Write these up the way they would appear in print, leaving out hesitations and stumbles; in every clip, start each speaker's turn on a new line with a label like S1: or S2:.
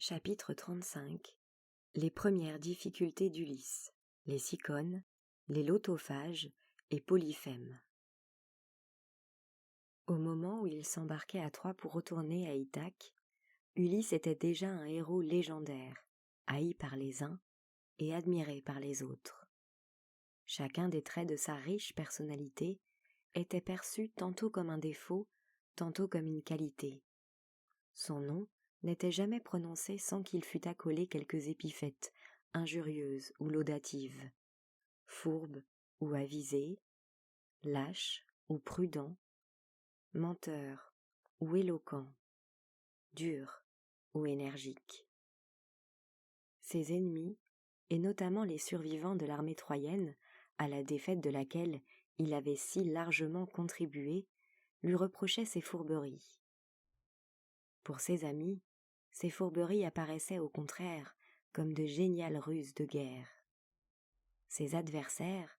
S1: Chapitre 35. Les premières difficultés d'Ulysse, les Cicones, les Lotophages et Polyphème. Au moment où il s'embarquait à Troie pour retourner à Ithaque, Ulysse était déjà un héros légendaire, haï par les uns et admiré par les autres. Chacun des traits de sa riche personnalité était perçu tantôt comme un défaut, tantôt comme une qualité. Son nom n'était jamais prononcé sans qu'il fût accolé quelques épithètes injurieuses ou laudatives, fourbe ou avisé, lâche ou prudent, menteur ou éloquent, dur ou énergique. Ses ennemis, et notamment les survivants de l'armée troyenne, à la défaite de laquelle il avait si largement contribué, lui reprochaient ses fourberies. Pour ses amis, ces fourberies apparaissaient au contraire comme de géniales ruses de guerre. Ses adversaires,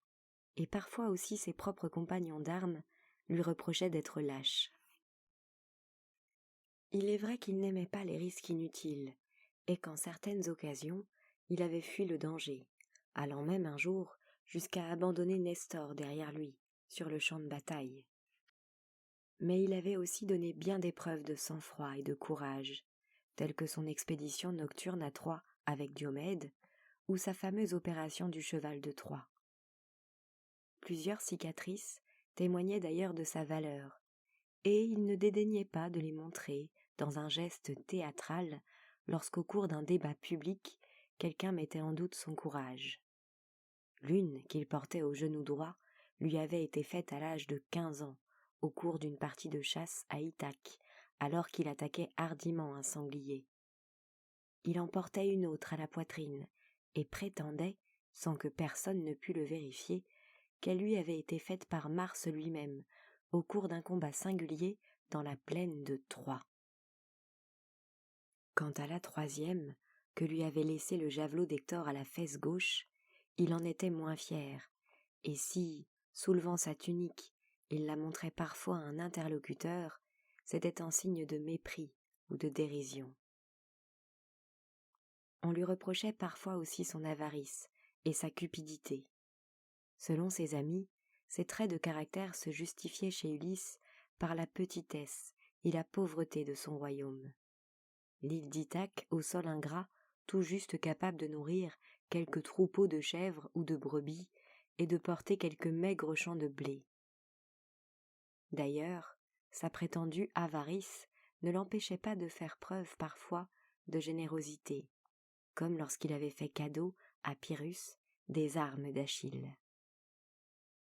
S1: et parfois aussi ses propres compagnons d'armes, lui reprochaient d'être lâche. Il est vrai qu'il n'aimait pas les risques inutiles, et qu'en certaines occasions, il avait fui le danger, allant même un jour jusqu'à abandonner Nestor derrière lui, sur le champ de bataille. Mais il avait aussi donné bien des preuves de sang-froid et de courage, telles que son expédition nocturne à Troie avec Diomède, ou sa fameuse opération du cheval de Troie. Plusieurs cicatrices témoignaient d'ailleurs de sa valeur, et il ne dédaignait pas de les montrer dans un geste théâtral lorsqu'au cours d'un débat public, quelqu'un mettait en doute son courage. L'une qu'il portait au genou droit lui avait été faite à l'âge de 15 ans, au cours d'une partie de chasse à Ithaque, alors qu'il attaquait hardiment un sanglier. Il en portait une autre à la poitrine, et prétendait, sans que personne ne pût le vérifier, qu'elle lui avait été faite par Mars lui-même, au cours d'un combat singulier dans la plaine de Troie. Quant à la troisième, que lui avait laissé le javelot d'Hector à la fesse gauche, il en était moins fier, et si, soulevant sa tunique, il la montrait parfois à un interlocuteur, c'était un signe de mépris ou de dérision. On lui reprochait parfois aussi son avarice et sa cupidité. Selon ses amis, ces traits de caractère se justifiaient chez Ulysse par la petitesse et la pauvreté de son royaume. L'île d'Ithaque, au sol ingrat, tout juste capable de nourrir quelques troupeaux de chèvres ou de brebis et de porter quelques maigres champs de blé. D'ailleurs, sa prétendue avarice ne l'empêchait pas de faire preuve parfois de générosité, comme lorsqu'il avait fait cadeau à Pyrrhus des armes d'Achille.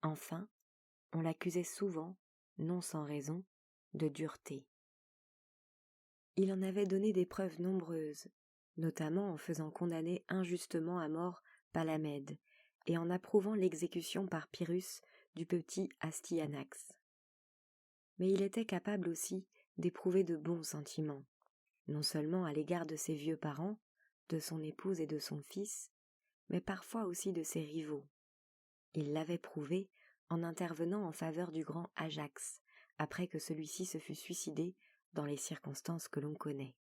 S1: Enfin, on l'accusait souvent, non sans raison, de dureté. Il en avait donné des preuves nombreuses, notamment en faisant condamner injustement à mort Palamède et en approuvant l'exécution par Pyrrhus du petit Astyanax. Mais il était capable aussi d'éprouver de bons sentiments, non seulement à l'égard de ses vieux parents, de son épouse et de son fils, mais parfois aussi de ses rivaux. Il l'avait prouvé en intervenant en faveur du grand Ajax, après que celui-ci se fût suicidé dans les circonstances que l'on connaît.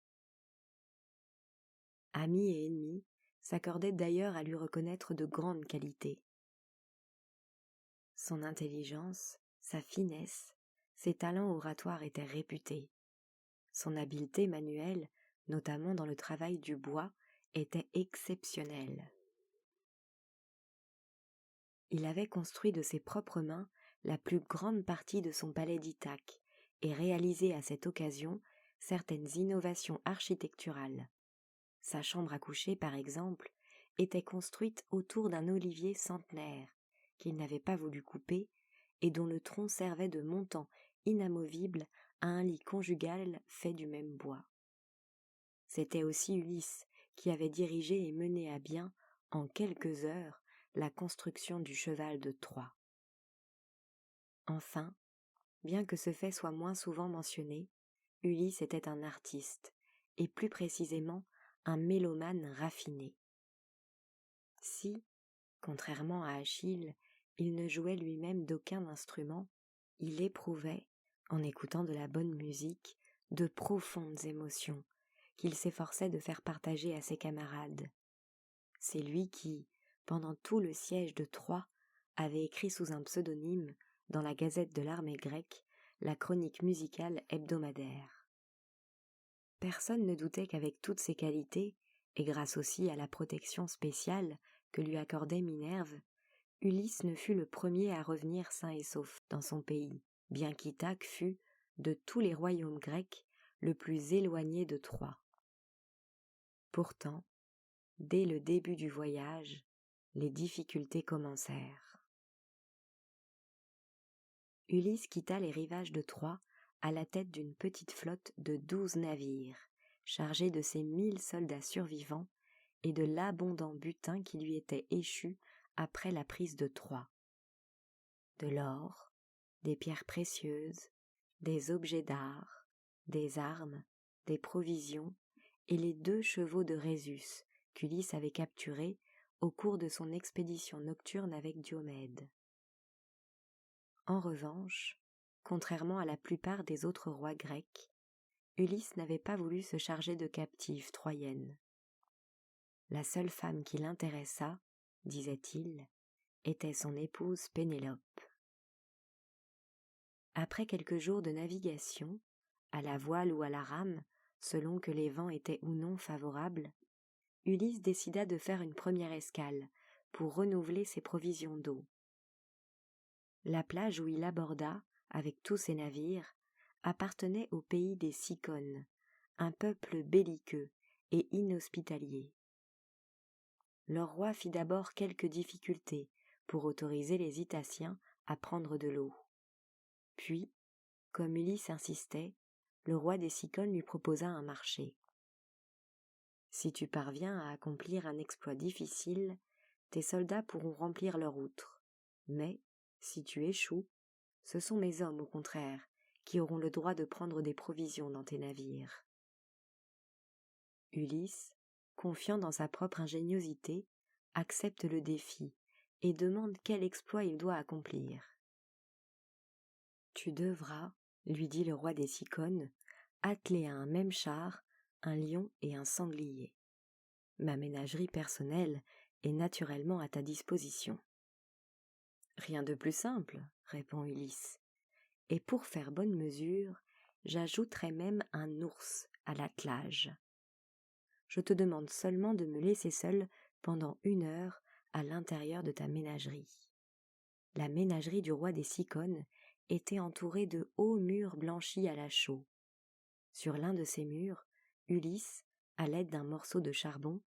S1: Amis et ennemis s'accordaient d'ailleurs à lui reconnaître de grandes qualités. Son intelligence, sa finesse, ses talents oratoires étaient réputés. Son habileté manuelle, notamment dans le travail du bois, était exceptionnelle. Il avait construit de ses propres mains la plus grande partie de son palais d'Ithaque et réalisé à cette occasion certaines innovations architecturales. Sa chambre à coucher, par exemple, était construite autour d'un olivier centenaire qu'il n'avait pas voulu couper et dont le tronc servait de montant inamovible à un lit conjugal fait du même bois. C'était aussi Ulysse qui avait dirigé et mené à bien, en quelques heures, la construction du cheval de Troie. Enfin, bien que ce fait soit moins souvent mentionné, Ulysse était un artiste, et plus précisément un mélomane raffiné. Si, contrairement à Achille, il ne jouait lui-même d'aucun instrument, il éprouvait, en écoutant de la bonne musique, de profondes émotions, qu'il s'efforçait de faire partager à ses camarades. C'est lui qui, pendant tout le siège de Troie, avait écrit sous un pseudonyme, dans la Gazette de l'armée grecque, la chronique musicale hebdomadaire. Personne ne doutait qu'avec toutes ses qualités, et grâce aussi à la protection spéciale que lui accordait Minerve, Ulysse ne fut le premier à revenir sain et sauf dans son pays, bien qu'Ithaque fût, de tous les royaumes grecs, le plus éloigné de Troie. Pourtant, dès le début du voyage, les difficultés commencèrent. Ulysse quitta les rivages de Troie à la tête d'une petite flotte de 12 navires, chargés de ses 1000 soldats survivants et de l'abondant butin qui lui était échu après la prise de Troie. De l'or, des pierres précieuses, des objets d'art, des armes, des provisions et les 2 chevaux de Rhésus qu'Ulysse avait capturés au cours de son expédition nocturne avec Diomède. En revanche, contrairement à la plupart des autres rois grecs, Ulysse n'avait pas voulu se charger de captives troyennes. La seule femme qui l'intéressa, disait-il, était son épouse Pénélope. Après quelques jours de navigation, à la voile ou à la rame, selon que les vents étaient ou non favorables, Ulysse décida de faire une première escale pour renouveler ses provisions d'eau. La plage où il aborda, avec tous ses navires, appartenait au pays des Cicones, un peuple belliqueux et inhospitalier. Leur roi fit d'abord quelques difficultés pour autoriser les Itaciens à prendre de l'eau. Puis, comme Ulysse insistait, le roi des Cicones lui proposa un marché. « Si tu parviens à accomplir un exploit difficile, tes soldats pourront remplir leur outre. Mais, si tu échoues, ce sont mes hommes, au contraire, qui auront le droit de prendre des provisions dans tes navires. » Ulysse, confiant dans sa propre ingéniosité, accepte le défi et demande quel exploit il doit accomplir. « Tu devras, lui dit le roi des Cicones, atteler à un même char un lion et un sanglier. Ma ménagerie personnelle est naturellement à ta disposition. » « Rien de plus simple, répond Ulysse, et pour faire bonne mesure, j'ajouterai même un ours à l'attelage. Je te demande seulement de me laisser seul pendant 1 heure à l'intérieur de ta ménagerie. La ménagerie du roi des Cicones était entourée de hauts murs blanchis à la chaux. Sur l'un de ces murs, Ulysse, à l'aide d'un morceau de charbon,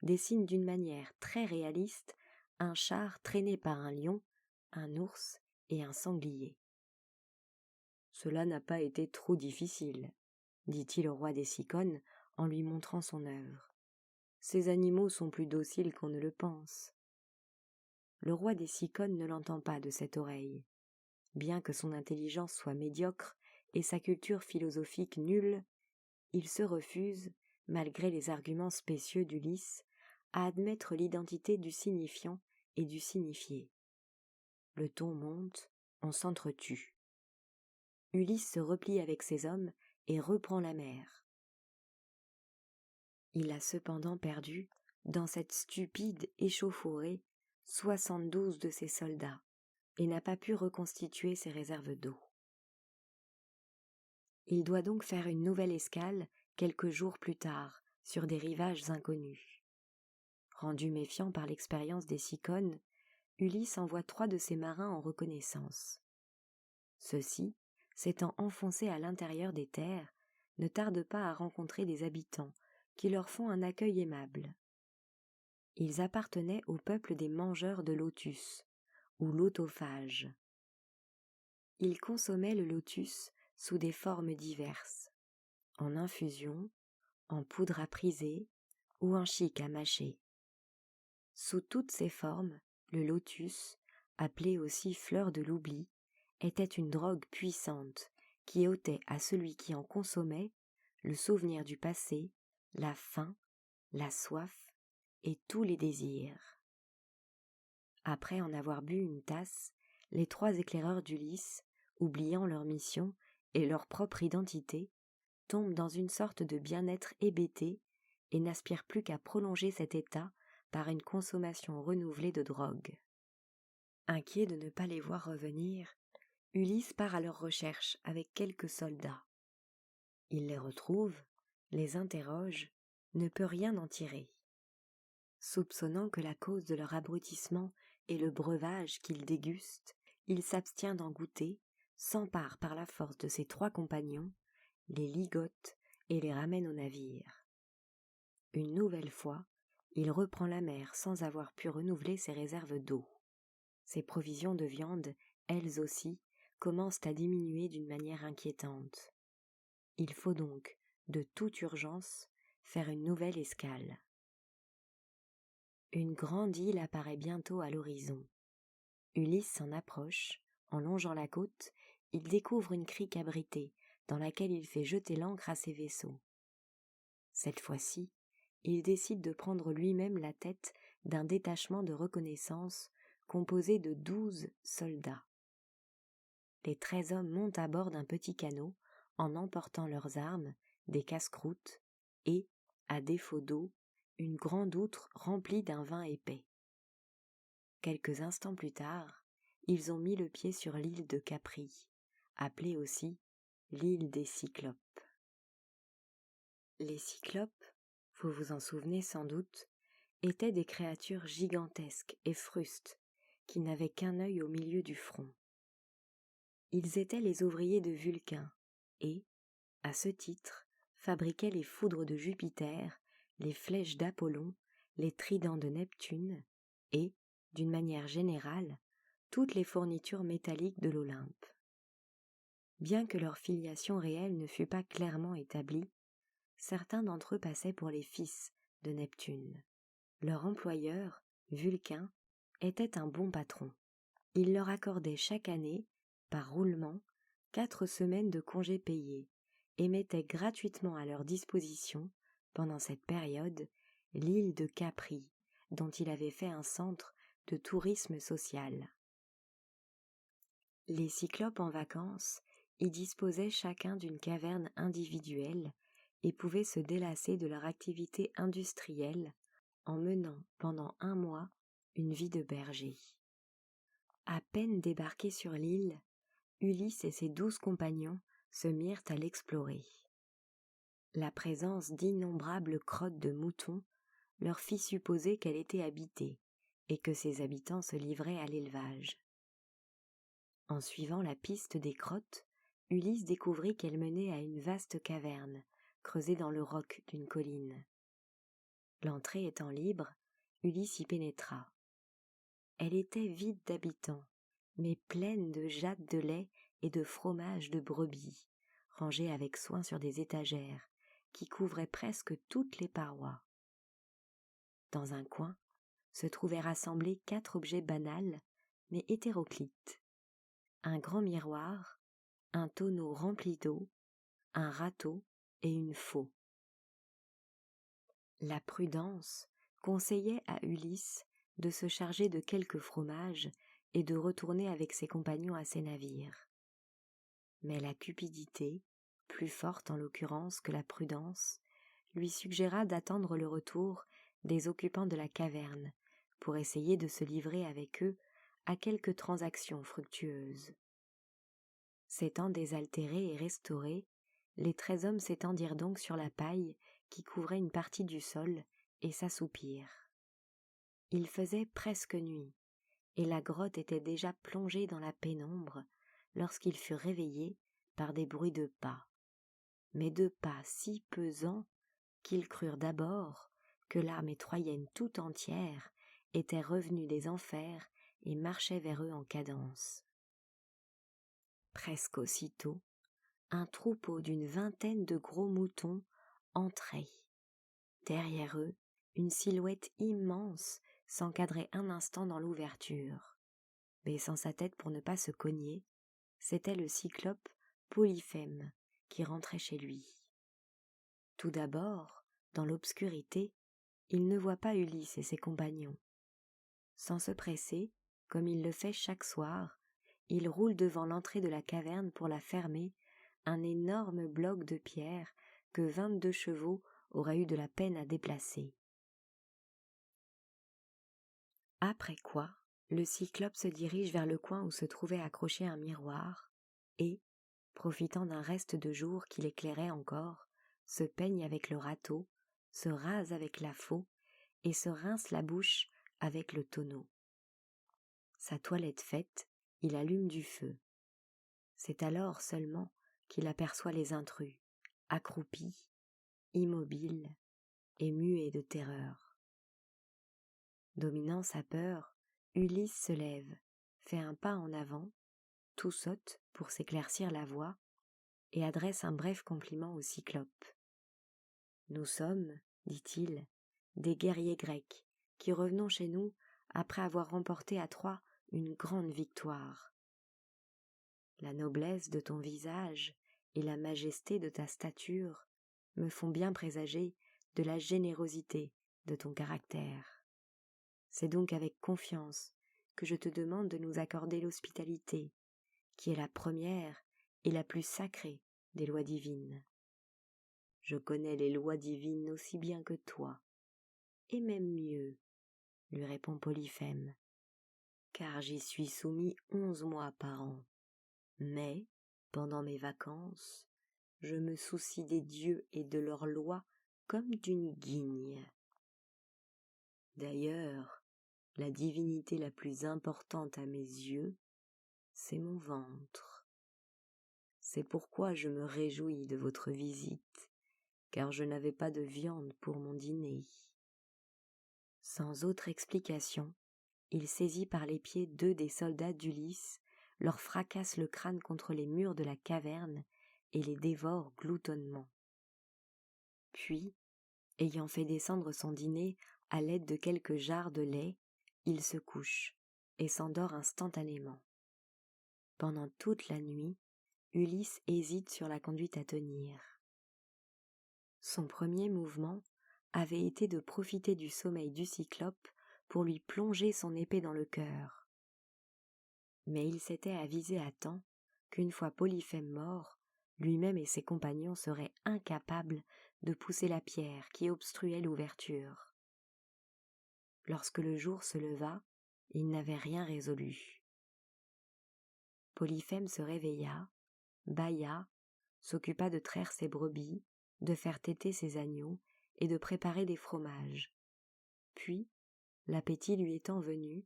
S1: dessine d'une manière très réaliste un char traîné par un lion, un ours et un sanglier. « Cela n'a pas été trop difficile, » dit-il au roi des Cicones en lui montrant son œuvre. « Ces animaux sont plus dociles qu'on ne le pense. » Le roi des Cicones ne l'entend pas de cette oreille. Bien que son intelligence soit médiocre et sa culture philosophique nulle, il se refuse, malgré les arguments spécieux d'Ulysse, à admettre l'identité du signifiant et du signifié. Le ton monte, on s'entretue. Ulysse se replie avec ses hommes et reprend la mer. Il a cependant perdu, dans cette stupide échauffourée, 72 de ses soldats, et n'a pas pu reconstituer ses réserves d'eau. Il doit donc faire une nouvelle escale quelques jours plus tard, sur des rivages inconnus. Rendu méfiant par l'expérience des Cicones, Ulysse envoie 3 de ses marins en reconnaissance. Ceux-ci, s'étant enfoncés à l'intérieur des terres, ne tardent pas à rencontrer des habitants qui leur font un accueil aimable. Ils appartenaient au peuple des mangeurs de lotus, ou lotophages. Ils consommaient le lotus sous des formes diverses, en infusion, en poudre à priser ou en chic à mâcher. Sous toutes ces formes, le lotus, appelé aussi fleur de l'oubli, était une drogue puissante qui ôtait à celui qui en consommait le souvenir du passé, la faim, la soif et tous les désirs. Après en avoir bu une tasse, les 3 éclaireurs d'Ulysse, oubliant leur mission et leur propre identité, tombe dans une sorte de bien-être hébété et n'aspire plus qu'à prolonger cet état par une consommation renouvelée de drogue. Inquiet de ne pas les voir revenir, Ulysse part à leur recherche avec quelques soldats. Il les retrouve, les interroge, ne peut rien en tirer. Soupçonnant que la cause de leur abrutissement est le breuvage qu'ils dégustent, il s'abstient d'en goûter, s'empare par la force de ses 3 compagnons, les ligote et les ramène au navire. Une nouvelle fois, il reprend la mer sans avoir pu renouveler ses réserves d'eau. Ses provisions de viande, elles aussi, commencent à diminuer d'une manière inquiétante. Il faut donc, de toute urgence, faire une nouvelle escale. Une grande île apparaît bientôt à l'horizon. Ulysse s'en approche, en longeant la côte, il découvre une crique abritée, dans laquelle il fait jeter l'ancre à ses vaisseaux. Cette fois-ci, il décide de prendre lui-même la tête d'un détachement de reconnaissance composé de 12 soldats. Les 13 hommes montent à bord d'un petit canot en emportant leurs armes, des casse-croûtes et, à défaut d'eau, une grande outre remplie d'un vin épais. Quelques instants plus tard, ils ont mis le pied sur l'île de Capri, appelée aussi l'île des Cyclopes. Les Cyclopes, vous vous en souvenez sans doute, étaient des créatures gigantesques et frustes, qui n'avaient qu'un œil au milieu du front. Ils étaient les ouvriers de Vulcain et, à ce titre, fabriquaient les foudres de Jupiter, les flèches d'Apollon, les tridents de Neptune et, d'une manière générale, toutes les fournitures métalliques de l'Olympe. Bien que leur filiation réelle ne fût pas clairement établie, certains d'entre eux passaient pour les fils de Neptune. Leur employeur, Vulcain, était un bon patron. Il leur accordait chaque année, par roulement, 4 semaines de congés payés et mettait gratuitement à leur disposition, pendant cette période, l'île de Capri, dont il avait fait un centre de tourisme social. Les Cyclopes en vacances y disposaient chacun d'une caverne individuelle et pouvaient se délasser de leur activité industrielle en menant pendant 1 mois une vie de berger. À peine débarqués sur l'île, Ulysse et ses 12 compagnons se mirent à l'explorer. La présence d'innombrables crottes de moutons leur fit supposer qu'elle était habitée et que ses habitants se livraient à l'élevage. En suivant la piste des crottes, Ulysse découvrit qu'elle menait à une vaste caverne, creusée dans le roc d'une colline. L'entrée étant libre, Ulysse y pénétra. Elle était vide d'habitants, mais pleine de jattes de lait et de fromage de brebis, rangés avec soin sur des étagères, qui couvraient presque toutes les parois. Dans un coin, se trouvaient rassemblés 4 objets banals, mais hétéroclites. Un grand miroir, un tonneau rempli d'eau, un râteau et une faux. La prudence conseillait à Ulysse de se charger de quelques fromages et de retourner avec ses compagnons à ses navires. Mais la cupidité, plus forte en l'occurrence que la prudence, lui suggéra d'attendre le retour des occupants de la caverne pour essayer de se livrer avec eux à quelques transactions fructueuses. S'étant désaltérés et restaurés, les 13 hommes s'étendirent donc sur la paille qui couvrait une partie du sol et s'assoupirent. Il faisait presque nuit, et la grotte était déjà plongée dans la pénombre lorsqu'ils furent réveillés par des bruits de pas, mais de pas si pesants qu'ils crurent d'abord que l'armée troyenne tout entière était revenue des enfers et marchait vers eux en cadence. Presque aussitôt, un troupeau d'une 20aine de gros moutons entrait. Derrière eux, une silhouette immense s'encadrait un instant dans l'ouverture. Baissant sa tête pour ne pas se cogner, c'était le cyclope Polyphème qui rentrait chez lui. Tout d'abord, dans l'obscurité, il ne voit pas Ulysse et ses compagnons. Sans se presser, comme il le fait chaque soir, il roule devant l'entrée de la caverne pour la fermer un énorme bloc de pierre que 22 chevaux auraient eu de la peine à déplacer. Après quoi, le cyclope se dirige vers le coin où se trouvait accroché un miroir et, profitant d'un reste de jour qui l'éclairait encore, se peigne avec le râteau, se rase avec la faux et se rince la bouche avec le tonneau. Sa toilette faite, il allume du feu. C'est alors seulement qu'il aperçoit les intrus, accroupis, immobiles et muets de terreur. Dominant sa peur, Ulysse se lève, fait un pas en avant, tout saute pour s'éclaircir la voix et adresse un bref compliment au cyclope. « Nous sommes, dit-il, des guerriers grecs qui revenons chez nous après avoir remporté à Troie une grande victoire. La noblesse de ton visage et la majesté de ta stature me font bien présager de la générosité de ton caractère. C'est donc avec confiance que je te demande de nous accorder l'hospitalité, qui est la première et la plus sacrée des lois divines. Je connais les lois divines aussi bien que toi, et même mieux, lui répond Polyphème, car j'y suis soumis 11 mois par an. Mais, pendant mes vacances, je me soucie des dieux et de leurs lois comme d'une guigne. D'ailleurs, la divinité la plus importante à mes yeux, c'est mon ventre. C'est pourquoi je me réjouis de votre visite, car je n'avais pas de viande pour mon dîner. » Sans autre explication, il saisit par les pieds 2 des soldats d'Ulysse, leur fracasse le crâne contre les murs de la caverne et les dévore gloutonnement. Puis, ayant fait descendre son dîner à l'aide de quelques jarres de lait, il se couche et s'endort instantanément. Pendant toute la nuit, Ulysse hésite sur la conduite à tenir. Son premier mouvement avait été de profiter du sommeil du cyclope pour lui plonger son épée dans le cœur. Mais il s'était avisé à temps qu'une fois Polyphème mort, lui-même et ses compagnons seraient incapables de pousser la pierre qui obstruait l'ouverture. Lorsque le jour se leva, il n'avait rien résolu. Polyphème se réveilla, bâilla, s'occupa de traire ses brebis, de faire téter ses agneaux et de préparer des fromages. Puis, l'appétit lui étant venu,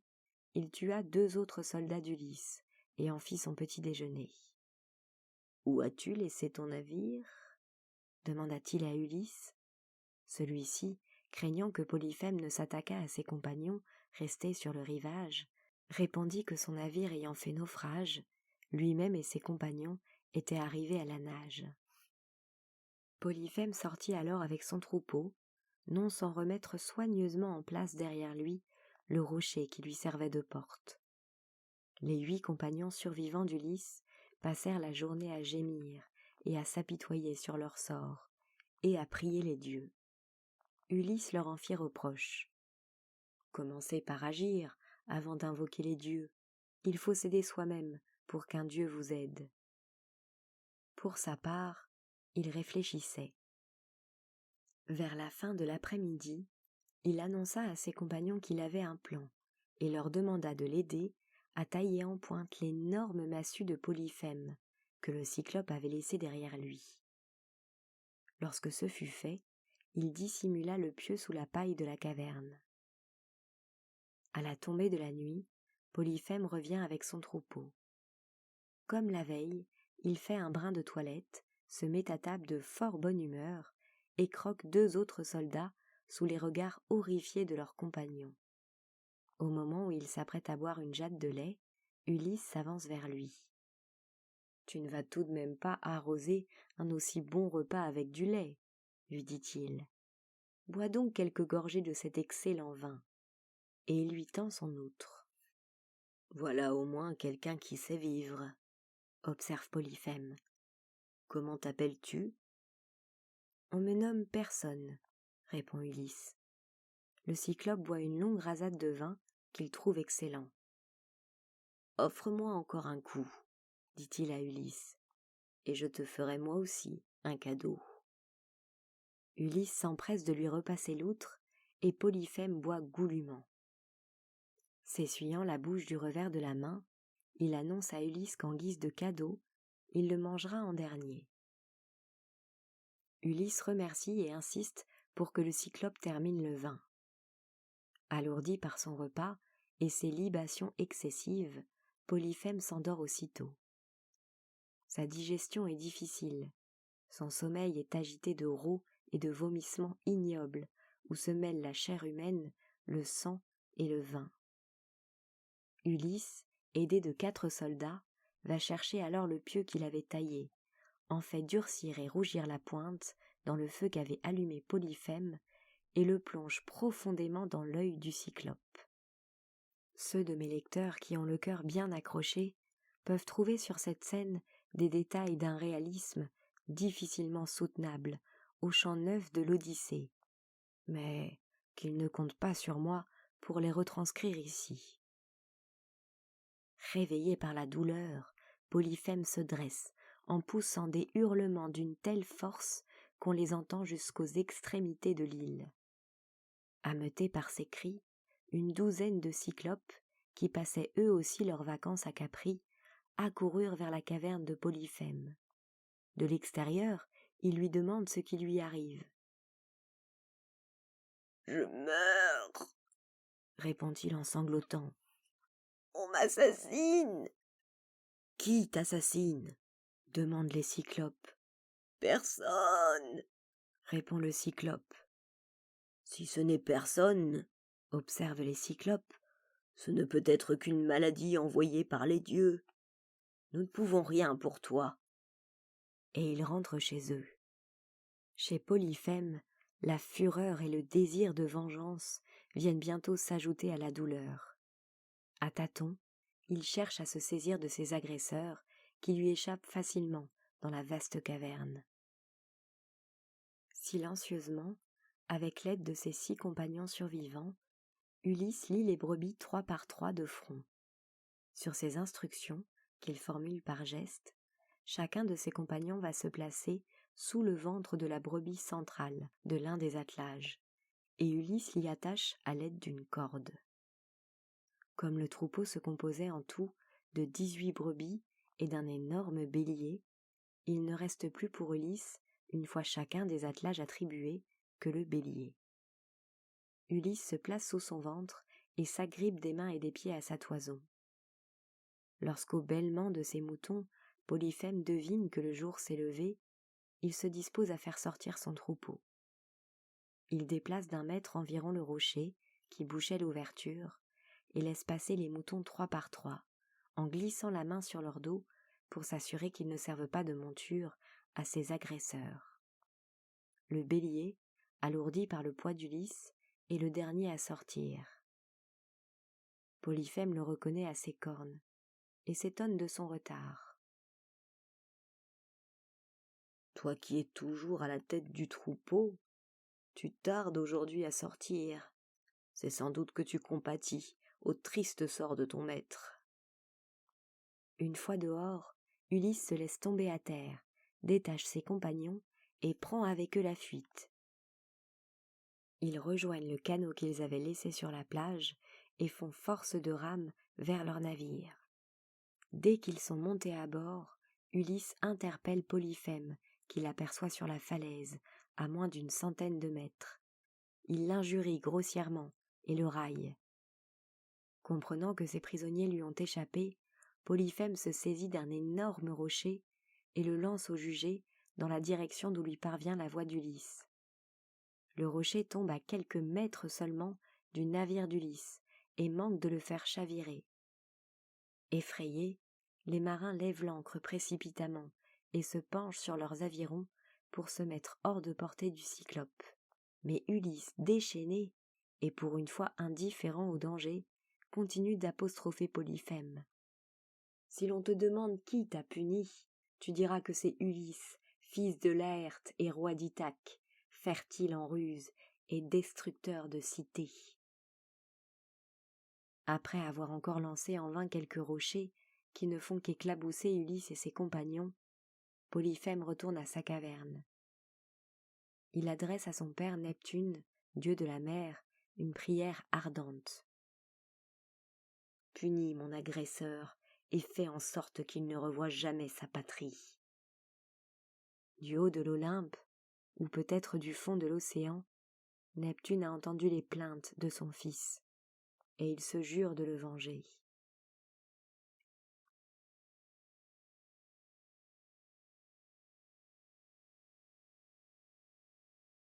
S1: il tua 2 autres soldats d'Ulysse et en fit son petit déjeuner. « Où as-tu laissé ton navire ?» demanda-t-il à Ulysse. Celui-ci, craignant que Polyphème ne s'attaquât à ses compagnons restés sur le rivage, répondit que son navire ayant fait naufrage, lui-même et ses compagnons étaient arrivés à la nage. Polyphème sortit alors avec son troupeau, non sans remettre soigneusement en place derrière lui le rocher qui lui servait de porte. Les 8 compagnons survivants d'Ulysse passèrent la journée à gémir et à s'apitoyer sur leur sort, et à prier les dieux. Ulysse leur en fit reproche. « Commencez par agir avant d'invoquer les dieux. Il faut s'aider soi-même pour qu'un dieu vous aide. » Pour sa part, il réfléchissait. Vers la fin de l'après-midi, il annonça à ses compagnons qu'il avait un plan et leur demanda de l'aider à tailler en pointe l'énorme massue de Polyphème que le cyclope avait laissé derrière lui. Lorsque ce fut fait, il dissimula le pieu sous la paille de la caverne. À la tombée de la nuit, Polyphème revient avec son troupeau. Comme la veille, il fait un brin de toilette, se met à table de fort bonne humeur et croque 2 autres soldats sous les regards horrifiés de leurs compagnons. Au moment où il s'apprête à boire une jatte de lait, Ulysse s'avance vers lui. « Tu ne vas tout de même pas arroser un aussi bon repas avec du lait, » lui dit-il. « Bois donc quelques gorgées de cet excellent vin. » Et il lui tend son outre. « Voilà au moins quelqu'un qui sait vivre, » observe Polyphème. « Comment t'appelles-tu » ? « On me nomme personne, » répond Ulysse. Le cyclope boit une longue rasade de vin qu'il trouve excellent. « Offre-moi encore un coup, dit-il à Ulysse. et je te ferai moi aussi un cadeau. » Ulysse s'empresse de lui repasser l'outre, et Polyphème boit goulûment. S'essuyant la bouche du revers de la main, il annonce à Ulysse qu'en guise de cadeau, il le mangera en dernier. Ulysse remercie et insiste pour que le Cyclope termine le vin. Alourdi par son repas et ses libations excessives, Polyphème s'endort aussitôt. Sa digestion est difficile, son sommeil est agité de rot et de vomissements ignobles où se mêlent la chair humaine, le sang et le vin. Ulysse, aidé de 4 soldats, va chercher alors le pieu qu'il avait taillé, en fait durcir et rougir la pointe dans le feu qu'avait allumé Polyphème et le plonge profondément dans l'œil du Cyclope. Ceux de mes lecteurs qui ont le cœur bien accroché peuvent trouver sur cette scène des détails d'un réalisme difficilement soutenable au champ neuf de l'Odyssée, mais qu'ils ne comptent pas sur moi pour les retranscrire ici. Réveillé par la douleur, Polyphème se dresse, en poussant des hurlements d'une telle force qu'on les entend jusqu'aux extrémités de l'île. Ameutés par ces cris, une douzaine de cyclopes, qui passaient eux aussi leurs vacances à Capri, accoururent vers la caverne de Polyphème. De l'extérieur, ils lui demandent ce qui lui arrive. « Je meurs !» répond-il en sanglotant. « On m'assassine !»« Qui t'assassine ?» demandent les cyclopes. « Personne !» répond le cyclope. « Si ce n'est personne, observent les cyclopes, ce ne peut être qu'une maladie envoyée par les dieux. Nous ne pouvons rien pour toi. » Et ils rentrent chez eux. Chez Polyphème, la fureur et le désir de vengeance viennent bientôt s'ajouter à la douleur. À tâtons, il cherche à se saisir de ses agresseurs qui lui échappent facilement dans la vaste caverne. Silencieusement, avec l'aide de ses 6 compagnons survivants, Ulysse lie les brebis 3 par 3 de front. Sur ses instructions, qu'il formule par gestes, chacun de ses compagnons va se placer sous le ventre de la brebis centrale de l'un des attelages, et Ulysse l'y attache à l'aide d'une corde. Comme le troupeau se composait en tout de 18 brebis et d'un énorme bélier, il ne reste plus pour Ulysse, une fois chacun des attelages attribués, que le bélier. Ulysse se place sous son ventre et s'agrippe des mains et des pieds à sa toison. Lorsqu'au bêlement de ses moutons, Polyphème devine que le jour s'est levé, il se dispose à faire sortir son troupeau. Il déplace d'1 mètre environ le rocher qui bouchait l'ouverture et laisse passer les moutons 3 par 3, en glissant la main sur leur dos pour s'assurer qu'ils ne servent pas de monture à ses agresseurs. Le bélier, alourdi par le poids d'Ulysse, est le dernier à sortir. Polyphème le reconnaît à ses cornes et s'étonne de son retard. « Toi qui es toujours à la tête du troupeau, tu tardes aujourd'hui à sortir. C'est sans doute que tu compatis au triste sort de ton maître. » Une fois dehors, Ulysse se laisse tomber à terre, détache ses compagnons et prend avec eux la fuite. Ils rejoignent le canot qu'ils avaient laissé sur la plage et font force de rames vers leur navire. Dès qu'ils sont montés à bord, Ulysse interpelle Polyphème, qu'il aperçoit sur la falaise, à moins d'1 centaine de mètres. Il l'injurie grossièrement et le raille. Comprenant que ses prisonniers lui ont échappé, Polyphème se saisit d'un énorme rocher et le lance au jugé dans la direction d'où lui parvient la voix d'Ulysse. Le rocher tombe à quelques mètres seulement du navire d'Ulysse et manque de le faire chavirer. Effrayés, les marins lèvent l'ancre précipitamment et se penchent sur leurs avirons pour se mettre hors de portée du cyclope. Mais Ulysse, déchaîné, et pour une fois indifférent au danger, continue d'apostropher Polyphème. « Si l'on te demande qui t'a puni, tu diras que c'est Ulysse, fils de Laërte et roi d'Ithaque, fertile en ruse et destructeur de cités. » Après avoir encore lancé en vain quelques rochers qui ne font qu'éclabousser Ulysse et ses compagnons, Polyphème retourne à sa caverne. Il adresse à son père Neptune, dieu de la mer, une prière ardente. « Punis mon agresseur et fais en sorte qu'il ne revoie jamais sa patrie. » Du haut de l'Olympe, ou peut-être du fond de l'océan, Neptune a entendu les plaintes de son fils, et il se jure de le venger.